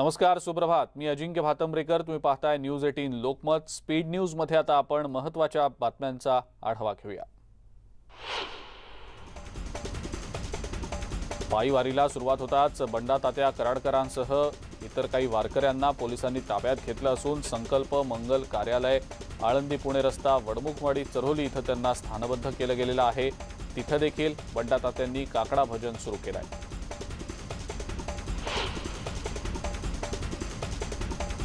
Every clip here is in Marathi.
नमस्कार, सुप्रभात. मी अजिंक्य भातंब्रेकर. तुम्ही पाहताय न्यूज 18 लोकमत. स्पीड न्यूज मध्ये आता आपण महत्त्वाच्या बातम्यांचा आढावा घेऊया. पायी वारीला सुरुवात होताच बंडा तात्या कराडकरांसह इतर काही वारकऱ्यांना पोलिसांनी ताब्यात घेतलं असून संकल्प मंगल कार्यालय, आळंदी पुणे रस्ता, वडमुखवाडी, चरोली इथं त्यांना स्थानबद्ध केलं गेलेलं आहे. तिथं देखील बंडा तात्यांनी काकडा भजन सुरू केलंय.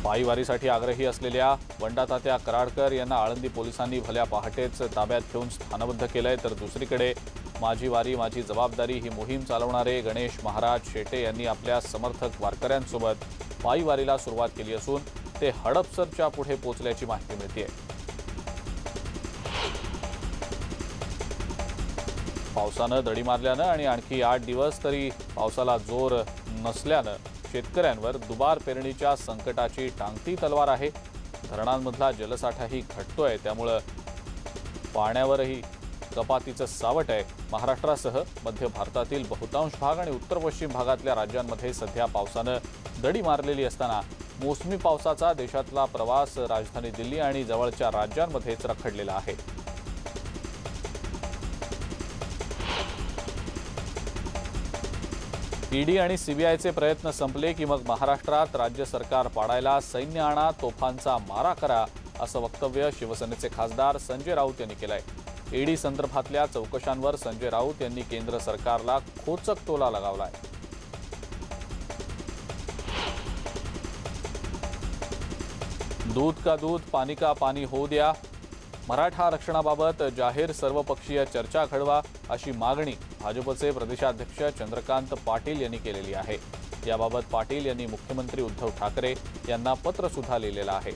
पायी वारीसाठी आग्रही असलेल्या बंडा तात्या कराडकर यांना आळंदी पोलिसांनी भल्या पहाटेच ताब्यात घेऊन स्थानबद्ध केलंय. तर दुसरीकडे माझी वारी माझी जबाबदारी ही मोहीम चालवणारे गणेश महाराज शेटे यांनी आपल्या समर्थक वारकऱ्यांसोबत पायी वारीला सुरुवात केली असून ते हडपसरच्या पुढे पोहोचल्याची माहिती मिळतेय. पावसानं दडी मारल्यानं आणि आणखी 8 दिवस तरी पावसाला जोर नसल्यानं शेतकऱ्यांवर दुबार पेरणीच्या संकटाची टांगती तलवार आहे. धरणांमधला जलसाठाही घटतोय, त्यामुळे पाण्यावरही कपातीचं सावट आहे. महाराष्ट्रासह मध्य भारतातील बहुतांश भाग आणि उत्तर पश्चिम भागातल्या राज्यांमध्ये सध्या पावसानं दडी मारलेली असताना मोसमी पावसाचा देशातला प्रवास राजधानी दिल्ली आणि जवळच्या राज्यांमध्येच रखडलेला आहे. ईडी आणि सीबीआयचे प्रयत्न संपले की मग महाराष्ट्रात राज्य सरकार पाडायला सैन्य आणा, तोफांचा मारा करा, असं वक्तव्य शिवसेनेचे खासदार संजय राऊत यांनी केलंय. ईडी संदर्भातल्या चौकशांवर संजय राऊत यांनी केंद्र सरकारला खोचक टोला लगावलाय. दूध का दूध, पाणी का पाणी होऊ द्या. मराठा आरक्षणाबाबत जाहीर सर्वपक्षीय चर्चा घडवा, अशी मागणी भाजपचे प्रदेशाध्यक्ष चंद्रकांत पाटील यांनी केलेली आहे. याबाबत पाटील यांनी मुख्यमंत्री उद्धव ठाकरे यांना पत्र सुद्धा लिहिलेलं आहे.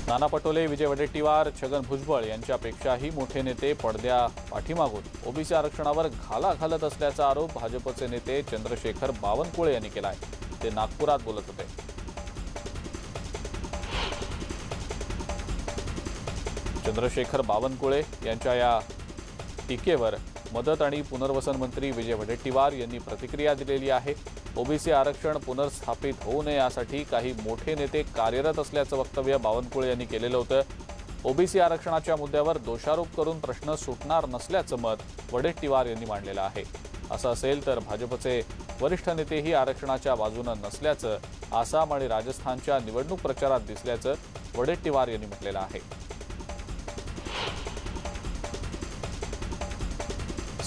नाना पटोले, विजय वडेट्टीवार, छगन भुजबळ यांच्यापेक्षाही मोठे नेते पडद्या पाठीमागून ओबीसी आरक्षणावर घाला घालत असल्याचा आरोप भाजपचे नेते चंद्रशेखर बावनकुळे यांनी केलाय. ते नागपुरात बोलत होते. चंद्रशेखर बावनकुळे यांच्या या टीकेवर मदत आणि पुनर्वसन मंत्री विजय वडेट्टीवार यांनी प्रतिक्रिया दिलेली आहे. ओबीसी आरक्षण पुनर्स्थापित होऊ नये यासाठी काही मोठे नेते कार्यरत असल्याचं वक्तव्य बावनकुळे यांनी केलेलं होतं. ओबीसी आरक्षणाच्या मुद्द्यावर दोषारोप करून प्रश्न सुटणार नसल्याचं मत वडेट्टीवार यांनी मांडलेलं आहे. असं असेल तर भाजपचे वरिष्ठ नेतेही आरक्षणाच्या बाजूनं नसल्याचं आसाम आणि राजस्थानच्या निवडणूक प्रचारात दिसल्याचं वडेट्टीवार यांनी म्हटलेलं आहे.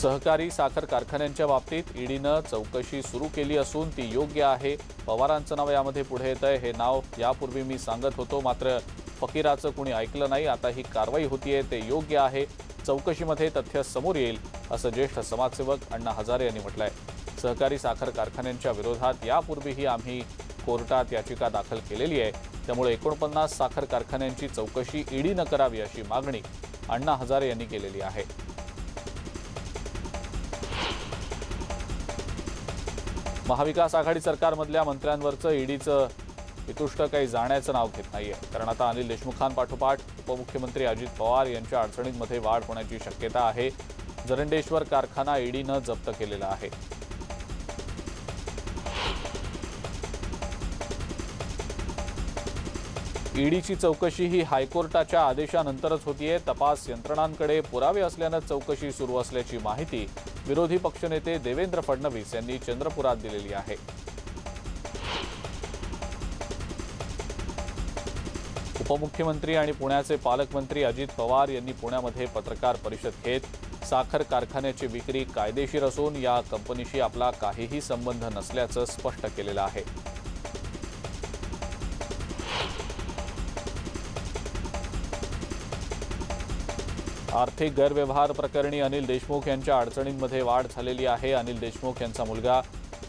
सहकारी साखर कारखान्यांच्या बाबतीत ईडीनं चौकशी सुरू केली असून ती योग्य आहे. पवारांचं नाव यामध्ये पुढे येतंय. हे नाव यापूर्वी मी सांगत होतो, मात्र फकीराचं कुणी ऐकलं नाही. आता ही कारवाई होतीये, ते योग्य आहे. चौकशीमध्ये तथ्य समोर येईल, असं ज्येष्ठ समाजसेवक अण्णा हजारे यांनी म्हटलंय. सहकारी साखर कारखान्यांच्या विरोधात यापूर्वीही आम्ही कोर्टात याचिका दाखल केलेली आहे. त्यामुळे 49 साखर कारखान्यांची चौकशी ईडीनं करावी, अशी मागणी अण्णा हजारे यांनी केलेली आहे. महाविकास आघाडी सरकारमधल्या मंत्र्यांवरचं ईडीचं पितुष्ट काही जाण्याचं नाव घेत नाहीये. कारण आता अनिल देशमुखांपाठोपाठ उपमुख्यमंत्री अजित पवार यांच्या अडचणींमध्ये वाढ होण्याची शक्यता आहे. जरंडेश्वर कारखाना ईडीनं जप्त केलेला आहे. ईडीची चौकशी ही हायकोर्टाच्या आदेशानंतरच होतीये. तपास यंत्रणांकडे पुरावे असल्यानं चौकशी सुरू असल्याची माहिती विरोधी पक्षनेते देवेंद्र फडणवीस यांनी चंद्रपुरात दिलेली आहे. उपमुख्यमंत्री आणि पुण्याचे पालकमंत्री अजित पवार यांनी पुण्यामध्ये पत्रकार परिषद घेत साखर कारखान्याची विक्री कायदेशीर असून या कंपनीशी आपला काहीही संबंध नसल्याचं स्पष्ट केलेलं आहे. आर्थिक गैरव्यवहार प्रकरणी अनिल देशमुख यांच्या अडचणींमध्ये वाढ झालेली आहे. अनिल देशमुख यांचा मुलगा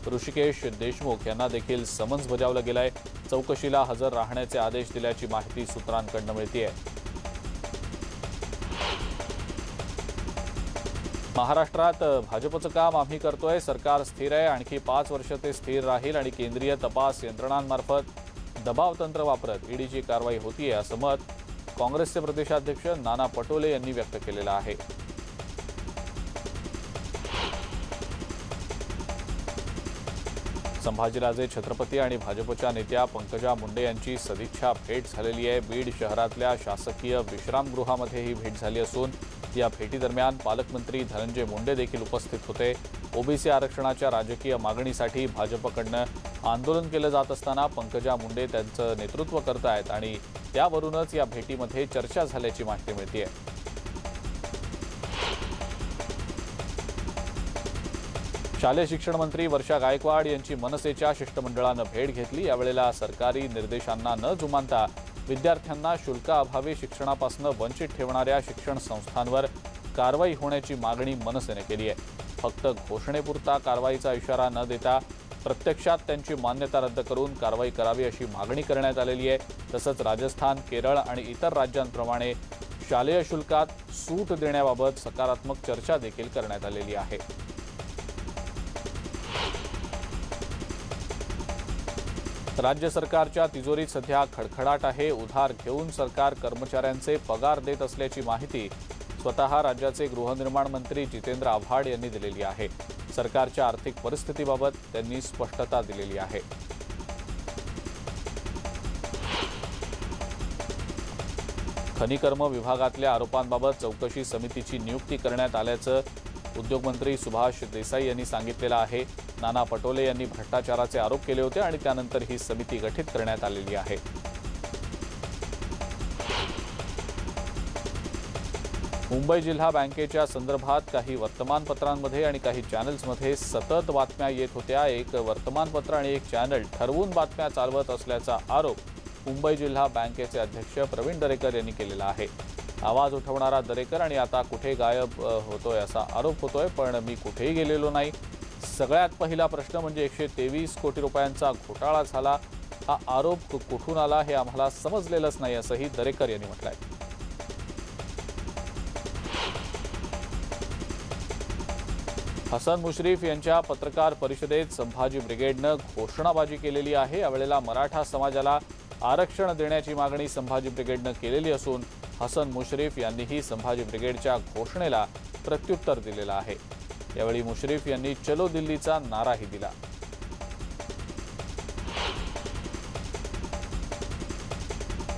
ऋषिकेश देशमुख यांना देखील समन्स बजावलं गेलंय. चौकशीला हजर राहण्याचे आदेश दिल्याची माहिती सूत्रांकडून मिळतेय. महाराष्ट्रात भाजपचं काम आम्ही करतोय. सरकार स्थिर आहे. आणखी 5 वर्ष ते स्थिर राहील आणि केंद्रीय तपास यंत्रणांमार्फत दबाव तंत्र वापरत ईडीची कारवाई होतीये, असं मत काँग्रेसचे प्रदेशाध्यक्ष नाना पटोले यांनी व्यक्त केलेलं आहे. संभाजीराजे छत्रपती आणि भाजपच्या नेत्या पंकजा मुंडे यांची सदिच्छा भेट झालेली आहे। बीड शहरातल्या शासकीय विश्रामगृहामध्ये ही भेट झाली असून या भेटीदरम्यान पालकमंत्री धनंजय मुंडे देखील उपस्थित होते। ओबीसी आरक्षणाच्या राजकीय मागणीसाठी भाजपकडनं आंदोलन केलं जात असताना पंकजा मुंडे त्यांचं नेतृत्व करतायत आणि त्यावरूनच या भेटीमध्ये चर्चा झाल्याची माहिती मिळते। शालेय शिक्षण मंत्री वर्षा गायकवाड यांची मनसेच्या शिष्टमंडळानं भेट घेतली। यावेळेला सरकारी निर्देशांना न जुमानता विद्यार्थ्यांना शुल्काअभावी शिक्षणापासून वंचित ठेवणाऱ्या शिक्षण संस्थांवर कारवाई होण्याची मागणी मनसेने केली आहे। फक्त घोषणेपुरता कारवाईचा इशारा न देता प्रत्यक्षात त्यांची मान्यता रद्द करून कारवाई करावी अशी मागणी करण्यात आलेली आहे। तसंच राजस्थान, केरळ आणि इतर राज्यांप्रमाणे शालेय शुल्कात सूट देण्याबाबत सकारात्मक चर्चा देखील करण्यात आलेली आहे। राज्य सरकारच्या तिजोरीत सध्या खडखडाट आहे। उधार घेऊन सरकार कर्मचाऱ्यांचे पगार देत असल्याची माहिती स्वतः राज्याचे गृहनिर्माण मंत्री जितेंद्र आव्हाड यांनी दिलेली आहे। सरकारच्या आर्थिक परिस्थितीबाबत त्यांनी स्पष्टता दिलेली आहे। खनिकर्म विभागातल्या आरोपांबाबत चौकशी समितीची नियुक्ती करण्यात आल्याचं उद्योगमंत्री सुभाष देसाई यांनी सांगितलेलं आहे। नाना पटोले यांनी भ्रष्टाचाराचे आरोप केले होते आणि त्यानंतर ही समिती गठीत करण्यात आलेली आहे। मुंबई जिल्हा बँकेच्या संदर्भात काही वर्तमानपत्रांमध्ये आणि काही चॅनल्समध्ये सतत बातम्या येत होत्या। एक वर्तमानपत्र आणि एक चॅनल ठरवून बातम्या चालवत असल्याचा आरोप मुंबई जिल्हा बँकेचे अध्यक्ष प्रवीण दरेकर यांनी केलेला आहे। आवाज उठवणारा दरेकर आणि आता कुठे गायब होतोय असा आरोप होतोय, पण मी कुठेही गेलेलो नाही। सगळ्यात पहिला प्रश्न म्हणजे 123 कोटी रुपयांचा घोटाळा झाला, हा आरोप कुठून आला हे आम्हाला समजलेलंच नाही असंही दरेकर यांनी म्हटलंय। हसन मुश्रीफ यांच्या पत्रकार परिषदेत संभाजी ब्रिगेडनं घोषणाबाजी केलेली आहे। यावेळेला मराठा समाजाला आरक्षण देण्याची मागणी संभाजी ब्रिगेडनं केलेली असून हसन मुश्रीफ यांनीही संभाजी ब्रिगेडच्या घोषणेला प्रत्युत्तर दिलेलं आहे। यावेळी मुश्रीफ यांनी चलो दिल्लीचा नाराही दिला।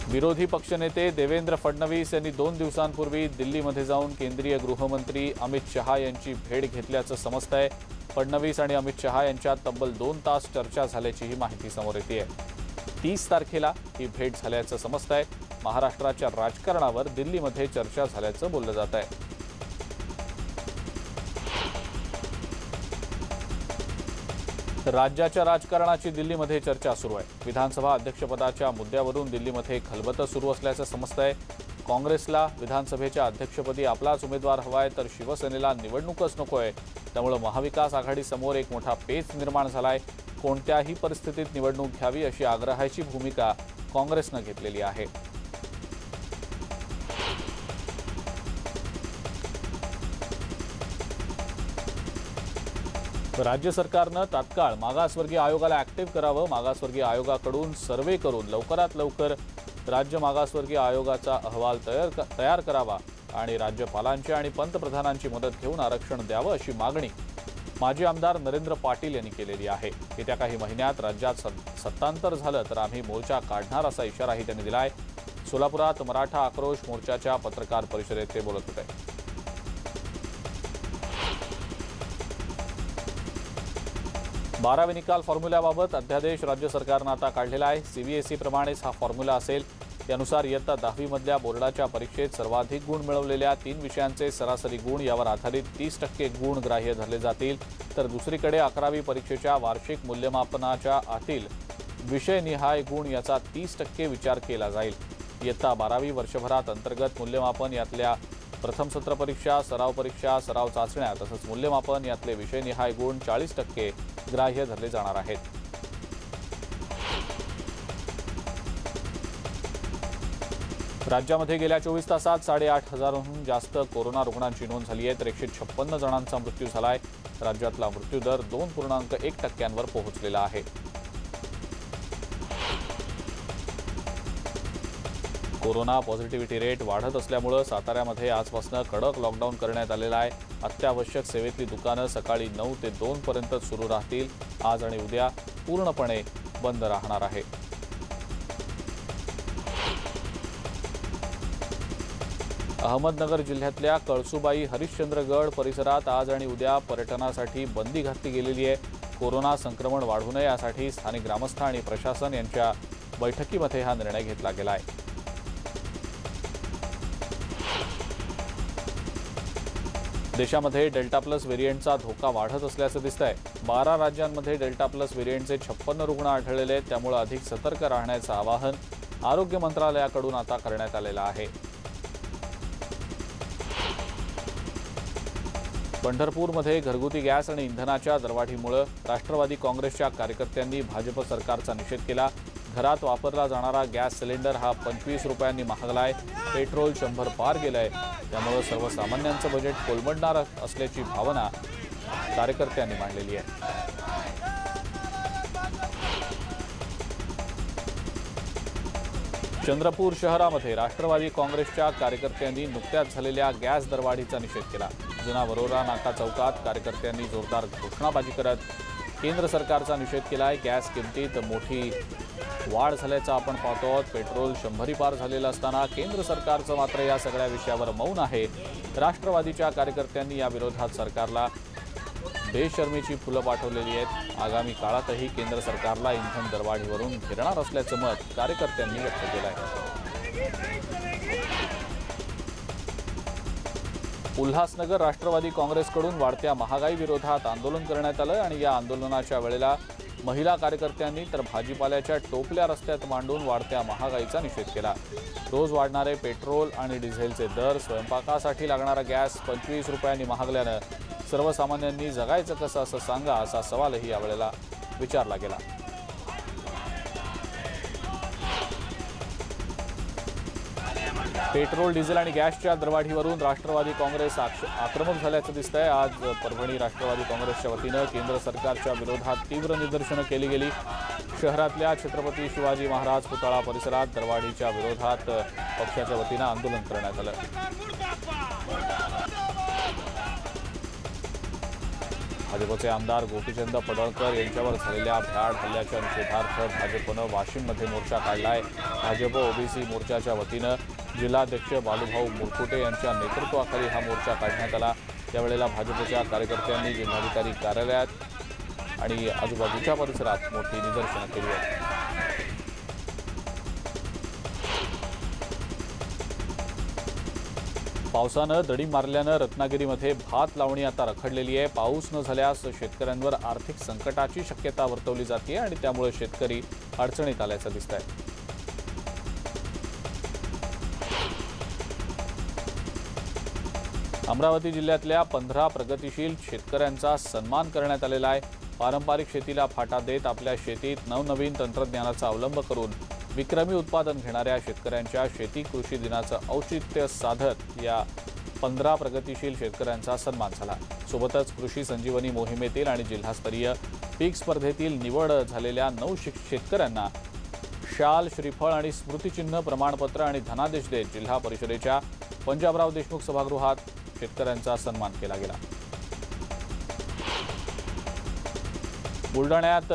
विरोधी पक्षनेते देवेंद्र फडणवीस यांनी 2 दिवसांपूर्वी दिल्लीमध्ये जाऊन केंद्रीय गृहमंत्री अमित शहा यांची भेट घेतल्याचं समजतंय। फडणवीस आणि अमित शहा यांच्यात तब्बल 2 तास चर्चा झाल्याचीही माहिती समोर येतेय। 30 तारखेला ही भेट झाल्याचं समजतंय। महाराष्ट्राच्या राजकारणावर दिल्लीमध्ये चर्चा झाल्याचं बोललं जात आहे। राज्याच्या राजकारणाची दिल्लीमध्ये चर्चा सुरू आहे। विधानसभा अध्यक्षपदाच्या मुद्द्यावरून दिल्लीमध्ये खलबतं सुरू असल्याचं समजतंय। काँग्रेसला विधानसभेच्या अध्यक्षपदी आपलाच उमेदवार हवाय, तर शिवसेनेला निवडणूकच नकोय। त्यामुळे महाविकास आघाडीसमोर एक मोठा पेच निर्माण झालाय। कोणत्याही परिस्थितीत निवडणूक घ्यावी अशी आग्रहाची भूमिका काँग्रेसनं घेतलेली आहे। राज्य सरकारनं तात्काळ मागासवर्गीय आयोगाला ऍक्टिव्ह करावं। मागासवर्गीय आयोगाकडून सर्व्हे करून लवकरात लवकर राज्य मागासवर्गीय आयोगाचा अहवाल तयार करावा आणि राज्यपालांची आणि पंतप्रधानांची मदत घेऊन आरक्षण द्यावं अशी मागणी माजी आमदार नरेंद्र पाटील यांनी केलेली आहे। येत्या काही महिन्यात राज्यात सत्तांतर झालं तर आम्ही मोर्चा काढणार असा इशाराही त्यांनी दिलाय। सोलापुरात मराठा आक्रोश मोर्चाच्या पत्रकार परिषदेत ते बोलत होते। 12वी निकाल फॉर्म्युल्याबाबत अध्यादेश राज्य सरकारनं आता काढलेला आहे। सीबीएसई प्रमाणेच हा फॉर्म्युला असेल। त्यानुसार इयत्ता 10वी मधल्या बोर्डाच्या परीक्षेत सर्वाधिक गुण मिळवलेल्या 3 विषयांचे सरासरी गुण यावर आधारित 30% गुण ग्राह्य धरले जातील, तर दुसरीकडे 11वी परीक्षेच्या वार्षिक मूल्यमापनाच्या आतील विषयनिहाय गुण याचा 30% विचार केला जाईल। इयत्ता 12वी वर्षभरात अंतर्गत मूल्यमापन यातल्या प्रथम सत्र परीक्षा, सराव परीक्षा, सराव चाचण्या तसंच मूल्यमापन यातले विषयनिहाय गुण 40% ग्राह्य धरले जाणार आहेत। राज्यामध्ये गेल्या 24 तासात 8,500हून जास्त कोरोना रुग्णांची नोंद झाली आहे, तर 156 जणांचा मृत्यू झालाय। राज्यातला मृत्यूदर 2.1% पोहोचलेला आहे। कोरोना पॉझिटिव्हिटी रेट वाढत असल्यामुळे साताऱ्यामध्ये आजपासून कडक लॉकडाऊन करण्यात आलेला आहे। अत्यावश्यक सेवेतली दुकानं सकाळी 9 ते 2 पर्यंत सुरू राहतील। आज आणि उद्या पूर्णपणे बंद राहणार आहे। अहमदनगर जिल्ह्यातल्या कळसुबाई हरिश्चंद्रगड परिसरात आज आणि उद्या पर्यटनासाठी बंदी घातली गेलेली आहे। कोरोना संक्रमण वाढू नये यासाठी स्थानिक ग्रामस्थ आणि प्रशासन यांच्या बैठकीमध्ये हा निर्णय घेतला गेला आहे। देशामध्ये डेल्टा प्लस व्हेरिएंटचा धोका वाढत असल्याचं दिसतंय। 12 राज्यांमध्ये डेल्टा प्लस व्हेरिएंटचे 56 रुग्ण आढळलेले आहेत, त्यामुळे अधिक सतर्क राहण्याचं आवाहन आरोग्य मंत्रालयाकडून आता करण्यात आलेलं आहे। पंढरपूरमध्ये घरगुती गॅस आणि इंधनाच्या दरवाढीमुळे राष्ट्रवादी काँग्रेसच्या कार्यकर्त्यांनी भाजप सरकारचा निषेध केला। घरात वापरला जाणारा गॅस सिलेंडर हा 25 रुपयांनी महागलाय। पेट्रोल 100 पार गेलंय, त्यामुळे सर्वसामान्यांचं बजेट कोलमडणार असल्याची भावना कार्यकर्त्यांनी मांडलेली आहे। चंद्रपूर शहरामध्ये राष्ट्रवादी काँग्रेसच्या कार्यकर्त्यांनी नुकत्याच झालेल्या गॅस दरवाढीचा निषेध केला। जुना वरोरा नाका चौकात कार्यकर्त्यांनी जोरदार घोषणाबाजी करत केंद्र सरकारचा निषेध केलाय। गॅस किमतीत मोठी वाढ झाल्याचं आपण पाहतो आहोत। पेट्रोल 100 पार झालेलं असताना केंद्र सरकारचं मात्र या सगळ्या विषयावर मौन आहे। राष्ट्रवादीच्या कार्यकर्त्यांनी या विरोधात सरकारला बेशर्मीची फुलं पाठवलेली आहेत। आगामी काळातही केंद्र सरकारला इंधन दरवाढीवरून घेरणार असल्याचं मत कार्यकर्त्यांनी व्यक्त केलं आहे। उल्हासनगर राष्ट्रवादी काँग्रेसकडून वाढत्या महागाई विरोधात आंदोलन करण्यात आलं आणि या आंदोलनाच्या वेळेला महिला कार्यकर्त्यांनी तर भाजीपाल्याच्या टोपल्या रस्त्यात मांडून वाढत्या महागाईचा निषेध केला। रोज वाढणारे पेट्रोल आणि डिझेलचे दर, स्वयंपाकासाठी लागणारा गॅस 25 रुपयांनी महागल्यानं सर्वसामान्यांनी जगायचं कसं असं सांगा, असा सवालही यावेळेला विचारला गेला। पेट्रोल, डिझेल आणि गॅसच्या दरवाढीवरून राष्ट्रवादी काँग्रेस आक्रमक झाल्याचं दिसतंय। आज परभणी राष्ट्रवादी काँग्रेसच्या वतीनं केंद्र सरकारच्या विरोधात तीव्र निदर्शनं केली गेली। शहरातल्या छत्रपती शिवाजी महाराज पुतळा परिसरात दरवाढीच्या विरोधात पक्षाच्या वतीनं आंदोलन करण्यात आलं। भाजपचे आमदार गोपीचंद पडळकर यांच्यावर झालेल्या भ्याड हल्ल्याच्या निषेधार्थ भाजपनं वाशिममध्ये मोर्चा काढलाय। भाजप ओबीसी मोर्चाच्या वतीनं जिल्हाध्यक्ष बालूभाऊ मुरकुटे यांच्या नेतृत्वाखाली हा मोर्चा काढण्यात आला। त्यावेळेला भाजपच्या कार्यकर्त्यांनी जिल्हाधिकारी कार्यालयात आणि आजूबाजूच्या परिसरात मोठी निदर्शनं केली आहेत। पावसानं दडी मारल्यानं रत्नागिरीमध्ये भात लावणी आता रखडलेली आहे। पाऊस न झाल्यास शेतकऱ्यांवर आर्थिक संकटाची शक्यता वर्तवली जाते आणि त्यामुळे शेतकरी अडचणीत आल्याचं दिसतंय। अमरावती जिल्ह्यातल्या 15 प्रगतिशील शेतकऱ्यांचा सन्मान करण्यात आलेला आहे। पारंपरिक शेतीला फाटा देत आपल्या शेतीत नवनवीन तंत्रज्ञानाचा अवलंब करून विक्रमी उत्पादन घेणाऱ्या शेतकऱ्यांच्या शेती कृषी दिनाचं औचित्य साधत या 15 प्रगतिशील शेतकऱ्यांचा सन्मान झाला। सोबतच कृषी संजीवनी मोहिमेतील आणि जिल्हास्तरीय पीक स्पर्धेतील निवड झालेल्या 9 शेतकऱ्यांना शाल, श्रीफळ आणि स्मृतिचिन्ह, प्रमाणपत्र आणि धनादेश देत जिल्हा परिषदेच्या पंजाबराव देशमुख सभागृहात शेतकऱ्यांचा सन्मान केला गेला। बुलढाण्यात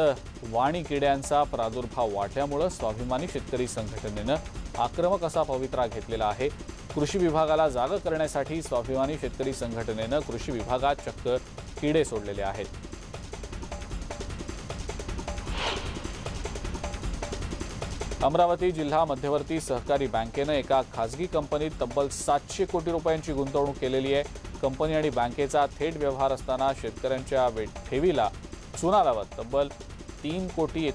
वाणी किड्यांचा प्रादुर्भाव वाढल्यामुळे स्वाभिमानी शेतकरी संघटनेनं आक्रमक असा पवित्रा घेतलेला आहे। कृषी विभागाला जाग करण्यासाठी स्वाभिमानी शेतकरी संघटनेनं कृषी विभागात चक्क किडे सोडलेले आहेत। अमरावती जिल्हा मध्यवर्ती सहकारी बँकेनं एका खासगी कंपनीत तब्बल 700 कोटी रुपयांची गुंतवणूक केलेली आहे। कंपनी आणि बँकेचा थेट व्यवहार असताना शेतकऱ्यांच्या ठेवीला चुना लावत तब्बल 3 कोटी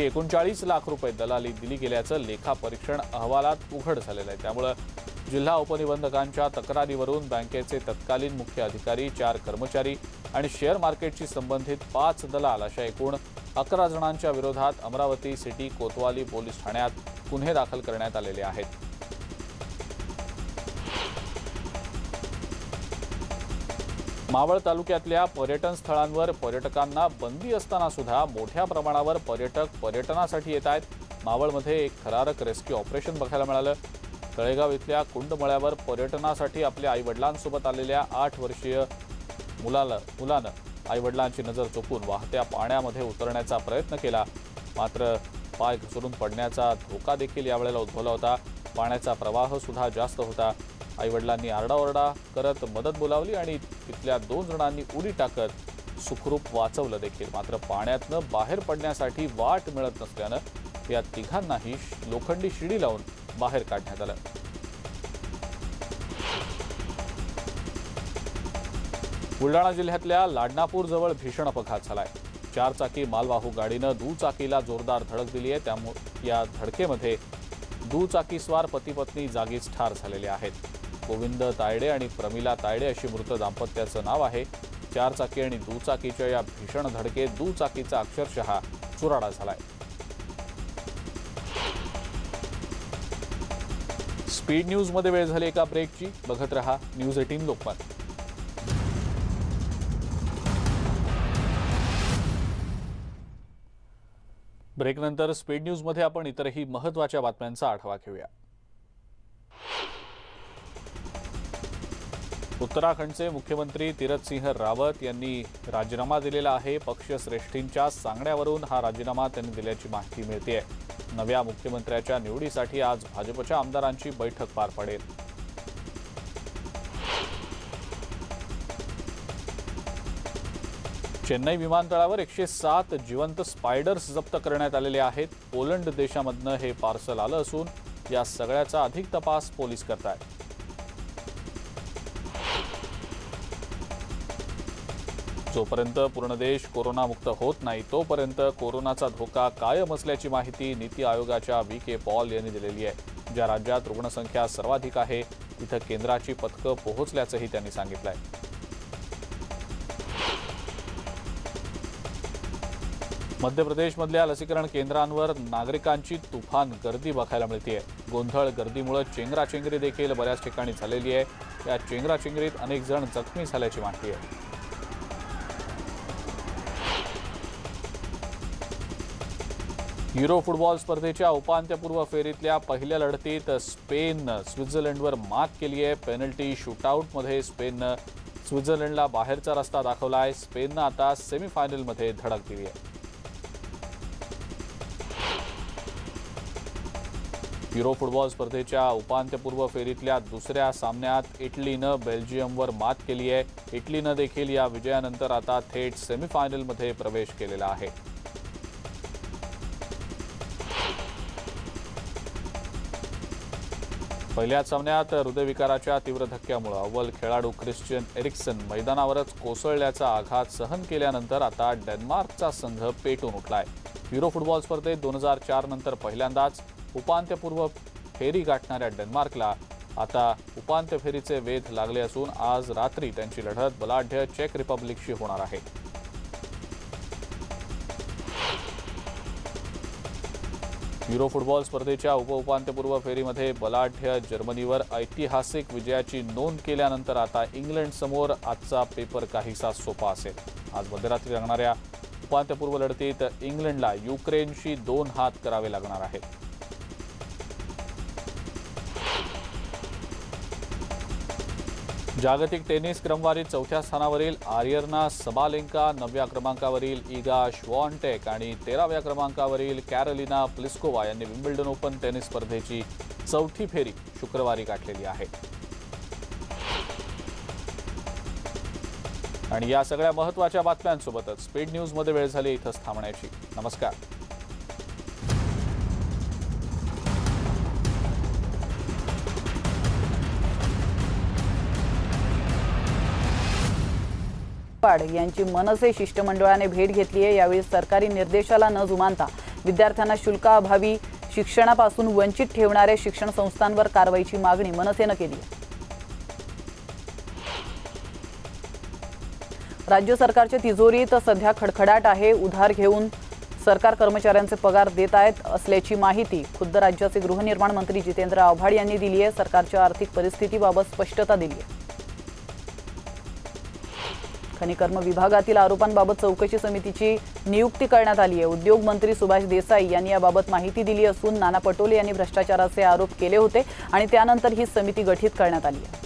39 लाख रुपये दलाली दिली गेल्याचं लेखापरीक्षण अहवालात उघड झालेलं आहे। त्यामुळे जिल्हा उपनिबंधकांच्या तक्रारीवरून बँकेचे तत्कालीन मुख्य अधिकारी, 4 कर्मचारी आणि शेअर मार्केटशी संबंधित 5 दलाल अशा एकूण 11 जणांच्या विरोधात अमरावती सिटी कोतवाली पोलीस ठाण्यात गुन्हे दाखल करण्यात आलेले आहेत। मावळ तालुक्यातल्या पर्यटन स्थळांवर पर्यटकांना बंदी असताना सुद्धा मोठ्या प्रमाणावर पर्यटक पर्यटनासाठी येत आहेत। मावळमध्ये एक थरारक रेस्क्यू ऑपरेशन बघायला मिळालं। तळेगाव इथल्या कुंडमळ्यावर पर्यटनासाठी आपल्या आईवडिलांसोबत आलेल्या 8 वर्षीय मुलानं आईवडिलांची नजर चुकून वाहत्या पाण्यामध्ये उतरण्याचा प्रयत्न केला, मात्र पाय घसरून पडण्याचा धोका देखील यावेळेला उद्भवला होता। पाण्याचा प्रवाह सुद्धा जास्त होता। आईवडिलांनी आरडाओरडा करत मदत बोलावली आणि तिथल्या 2 जणांनी उडी टाकत सुखरूप वाचवलं देखील, मात्र पाण्यातनं बाहेर पडण्यासाठी वाट मिळत नसल्यानं या तिघांनाही लोखंडी शिडी लावून बाहेर काढण्यात आलं। बुलढाणा जिल्ह्यातल्या लाडनापूर जवळ भीषण अपघात झालाय। 4 चाकी मालवाहू गाडीनं दुचाकीला जोरदार धडक दिली आहे। त्यामुळे या धडकेमध्ये दुचाकीस्वार पती पत्नी जागीच ठार झालेले आहेत। गोविंद तायडे आणि प्रमिला तायडे अशी मृत दाम्पत्याचं नाव आहे। 4 चाकी आणि दुचाकीच्या या भीषण धडकेत दुचाकीचा अक्षरशः चुराडा झालाय। स्पीड न्यूज मध्ये वेळ झाली एका ब्रेकची। बघत रहा न्यूज 18 लोकमत। ब्रेकनंतर स्पीड न्यूज मध्ये आपण इतरही महत्त्वाच्या बातम्यांचा आढावा घेऊया। उत्तराखंडचे मुख्यमंत्री तीरथ सिंह रावत यांनी राजीनामा दिलेला आहे। पक्षश्रेष्ठींच्या सांगण्यावरून हा राजीनामा त्यांनी दिल्याची माहिती मिळते। नव्या मुख्यमंत्र्याच्या निवडीसाठी आज भाजपच्या आमदारांची बैठक पार पडेल। चेन्नई विमानतळावर 107 जिवंत स्पायडर्स जप्त करण्यात आलेले आहेत। पोलंड देशामधनं हे पार्सल आलं असून या सगळ्याचा अधिक तपास पोलीस करतायत। जोपर्यंत पूर्ण देश कोरोनामुक्त होत नाही तोपर्यंत कोरोनाचा धोका कायम असल्याची माहिती नीती आयोगाच्या व्ही.के. पॉल यांनी दिलेली आहे। ज्या राज्यात रुग्णसंख्या सर्वाधिक आहे तिथं केंद्राची पथकं पोहोचल्याचंही त्यांनी सांगितलंय। मध्य प्रदेशमधल्या लसीकरण केंद्रांवर नागरिकांची तुफान गर्दी बघायला मिळते। गोंधळ गर्दीमुळे चेंगराचेंगरी देखील बऱ्याच ठिकाणी झालेली आहे। या चेंगराचेंगरीत अनेक जण जखमी झाल्याची माहिती आहे। युरो फुटबॉल स्पर्धेच्या उपांत्यपूर्व फेरीतल्या पहिल्या लढतीत स्पेननं स्वित्झर्लंडवर मात केली आहे। पेनल्टी शूटआउटमध्ये स्पेननं स्वित्झर्लंडला बाहेरचा रस्ता दाखवलाय। स्पेननं आता सेमीफायनलमध्ये धडक दिली आहे। युरो फुटबॉल स्पर्धेच्या उपांत्यपूर्व फेरीतल्या दुसऱ्या सामन्यात इटलीनं बेल्जियमवर मात केली आहे। इटलीनं देखील या विजयानंतर आता थेट सेमीफायनलमध्ये प्रवेश केलेला आहे। पहिल्याच सामन्यात हृदयविकाराच्या तीव्र धक्क्यामुळे अव्वल खेळाडू ख्रिश्चियन एरिक्सन मैदानावरच कोसळल्याचा आघात सहन केल्यानंतर आता डेन्मार्कचा संघ पेटून उठलाय। युरो फुटबॉल स्पर्धेत 2004 नंतर पहिल्यांदाच उपांत्यपूर्व फेरी गाठणाऱ्या डेन्मार्कला आता उपांत्य फेरीचे वेध लागले असून आज रात्री त्यांची लढत बलाढ्य चेक रिपब्लिकशी होणार आहे। युरो फुटबॉल स्पर्धेच्या उपउपांत्यपूर्व फेरीमध्ये बलाढ्य जर्मनीवर ऐतिहासिक विजयाची नोंद केल्यानंतर आता इंग्लंडसमोर आजचा पेपर काहीसा सोपा असेल। आज मध्यरात्री रंगणाऱ्या उपांत्यपूर्व लढतीत इंग्लंडला युक्रेनशी 2 हात करावे लागणार आहेत। जागतिक टेनिस क्रमवारीत 4थ्या स्थानावरील आर्यना सबालेंका, 9व्या क्रमांकावरील इगा श्वॉन्टेक आणि 13व्या क्रमांकावरील कॅरोलिना प्लिस्कोवा यांनी विम्बल्डन ओपन टेनिस स्पर्धेची 4थी फेरी शुक्रवारी गाठलेली आहे। आणि या सगळ्या महत्त्वाच्या बातम्यांसोबतच स्पीड न्यूजमध्ये वेळ झाली इथंच थांबण्याची। नमस्कार। यांची मनसे शिष्टमंडळाने भेट घेतली आहे। यावेळी सरकारी निर्देशाला न जुमानता विद्यार्थ्यांना शुल्काअभावी शिक्षणापासून वंचित ठेवणाऱ्या शिक्षण संस्थांवर कारवाईची मागणी मनसेने केली आहे। राज्य सरकारच्या तिजोरीत सध्या खडखडाट आहे। उधार घेऊन सरकार कर्मचाऱ्यांचे पगार देत आहेत असल्याची माहिती खुद्द राज्याचे गृहनिर्माण मंत्री जितेंद्र आव्हाड यांनी दिली आहे। सरकारच्या आर्थिक परिस्थितीबाबत स्पष्टता दिली आहे। खनिकर्म विभागातील आरोपांबाबत चौकशी समितीची नियुक्ती करण्यात आली आहे। उद्योग मंत्री सुभाष देसाई यांनी याबाबत माहिती दिली असून नाना पटोले यांनी भ्रष्टाचाराचे आरोप केले होते आणि त्यानंतर ही समिती गठीत करण्यात आली आहे।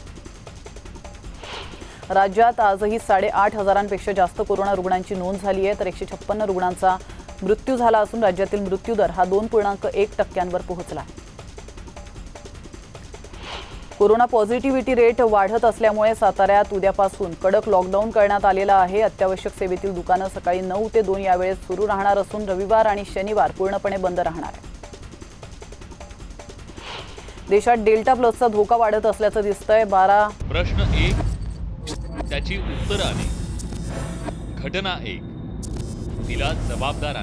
राज्यात आजही 8,500पेक्षा जास्त कोरोना रुग्णांची नोंद झाली आहे, तर 156 रुग्णांचा मृत्यू झाला असून राज्यातील मृत्यूदर हा 2.1% पोहोचला आहे। कोरोना पॉझिटिव्हिटी रेट वाढत असल्यामुळे साताऱ्यात उद्यापासून कडक लॉकडाऊन करण्यात आलेला आहे। अत्यावश्यक सेवेतील दुकानं सकाळी 9 ते 2 या वेळेत सुरू राहणार असून रविवार आणि शनिवार पूर्णपणे बंद राहणार आहे। देशात डेल्टा प्लसचा धोका वाढत असल्याचं दिसतंय। प्रश्न 1 त्याची उत्तराने, घटना 1 तिला जबाबदाराने